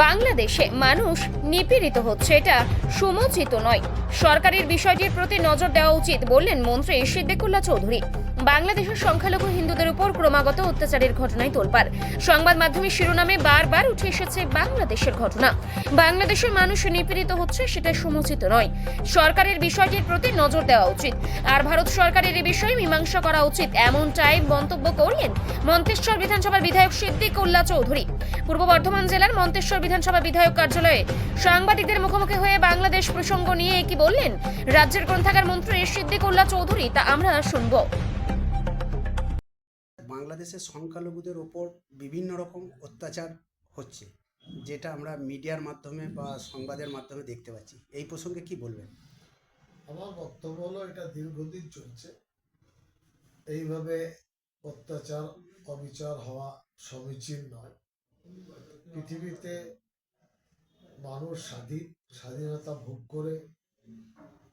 বাংলাদেশে মানুষ নিপীড়িত হচ্ছে, এটা সমুচিত নয়। সরকারের বিষয়টির প্রতি নজর দেওয়া উচিত বললেন মন্ত্রী সিদ্দিকুল্লাহ চৌধুরী। বাংলাদেশের সংখ্যালঘু হিন্দুদের উপর ক্রমাগত অত্যাচারের ঘটনায় তোলপাড়। সংবাদ মাধ্যমের শিরোনামে বারবার উঠে এসেছে বাংলাদেশের ঘটনা। বাংলাদেশের মানুষ নিপীড়িত হচ্ছে, সেটা সমুচিত নয়। সরকারের বিষয়টির প্রতি নজর দেওয়া উচিত, আর ভারত সরকারের এ বিষয়ে মীমাংসা করা উচিত, এমনটাই মন্তব্য করলেন মন্তেশ্বর বিধানসভার বিধায়ক সিদ্দিকুল্লাহ চৌধুরী। পূর্ব বর্ধমান জেলার মন্তেশ্বর বিধানসভা বিধায়ক কার্যালয়ে সাংবাদিকদের মুখোমুখি হয়ে বাংলাদেশ প্রসঙ্গ নিয়ে কি বললেন রাজ্যের গ্রন্থাগার মন্ত্রী সিদ্দিকুল্লাহ চৌধুরী, তা আমরা শুনব। বাংলাদেশের সংখ্যালঘুদের ওপর বিভিন্ন রকম অত্যাচার হচ্ছে, যেটা আমরা মিডিয়ার মাধ্যমে বা সংবাদের মাধ্যমে দেখতে পাচ্ছি। এই প্রসঙ্গে কি বলবেন? আমার বক্তব্য হলো, এটা দীর্ঘদিন চলছে। এইভাবে অত্যাচার অবিচার হওয়া সমীচীন নয়। পৃথিবীতে মানুষ স্বাধীনতা ভোগ করে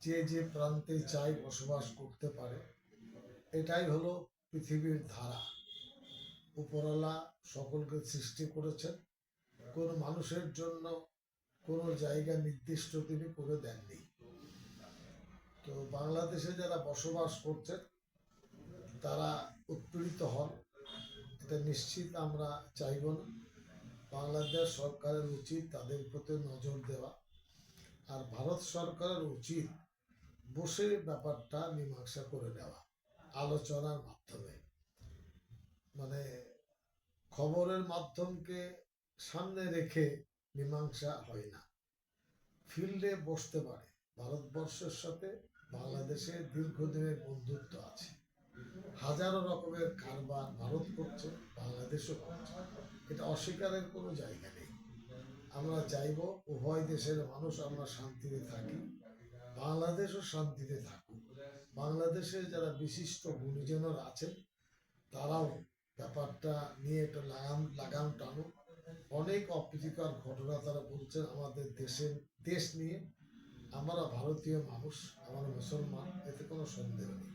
যে যে প্রান্তে চাই বসবাস করতে পারে, এটাই হলো পৃথিবীর ধারা। উপরওয়ালা সকলকে সৃষ্টি করেছেন, কোনো মানুষের জন্য কোনো জায়গা নির্দিষ্ট তিনি করে দেননি। তো বাংলাদেশে যারা বসবাস করছেন তারা উৎপীড়িত হন, এটা নিশ্চিত আমরা চাইব না। বাংলাদেশ সরকারের উচিত তাদের প্রতি নজর দেওয়া, আর ভারত সরকারের উচিত বসে ব্যাপারটা মীমাংসা করে নেওয়া আলোচনার মাধ্যমে। মানে খবরের মাধ্যমকে সামনে রেখে মীমাংসা হয় না, ফিল্ডে বসতে পারে। ভারতবর্ষের সাথে বাংলাদেশের দীর্ঘদিনের বন্ধুত্ব আছে, হাজারো রকমের কারবার ভারত করছে, বাংলাদেশও করছে, এটা অস্বীকারের কোনো জায়গা নেই। আমরা চাইব উভয় দেশের মানুষ আমরা শান্তিতে থাকি, বাংলাদেশও শান্তিতে থাকুক। বাংলাদেশে যারা বিশিষ্ট গুণীজনরা আছেন তারাও ব্যাপারটা নিয়ে একটু লাগাম টানুক। অনেক অপ্রীতিকর ঘটনা তারা বলছেন আমাদের দেশ নিয়ে। আমরা ভারতীয় মানুষ, আমরা মুসলমান, এতে কোনো সন্দেহ নেই,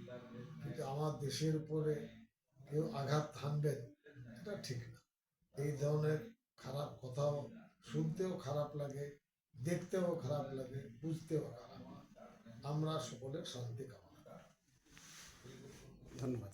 কিন্তু আমার দেশের উপরে কেউ আঘাত হানবেন এটা ঠিক না। এই ধরনের খারাপ কথাও শুনতেও খারাপ লাগে, দেখতেও খারাপ লাগে, বুঝতেও খারাপ লাগে। আমরা সকলের শান্তি কামনা করি। ধন্যবাদ।